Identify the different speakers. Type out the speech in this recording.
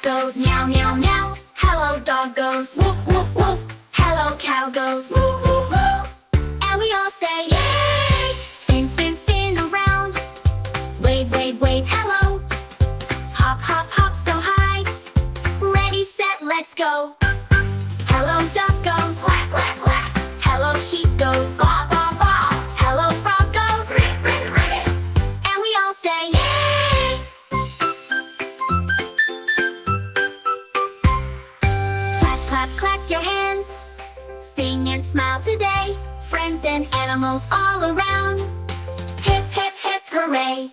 Speaker 1: goes meow meow meow. Hello dog goes woof woof woof. Hello cow goes woo woo woo. And we all say yay! Spin spin spin around. Wave wave wave hello. Hop hop hop so high. Ready set let's go. Hello duck goes quack quack quack. Hello sheep goes baa baa baa. Hello frog goes rick rick rick. And we all say yay! Clap clap clap your hands. Sing and smile today. Friends and animals all around. Hip hip hip hooray.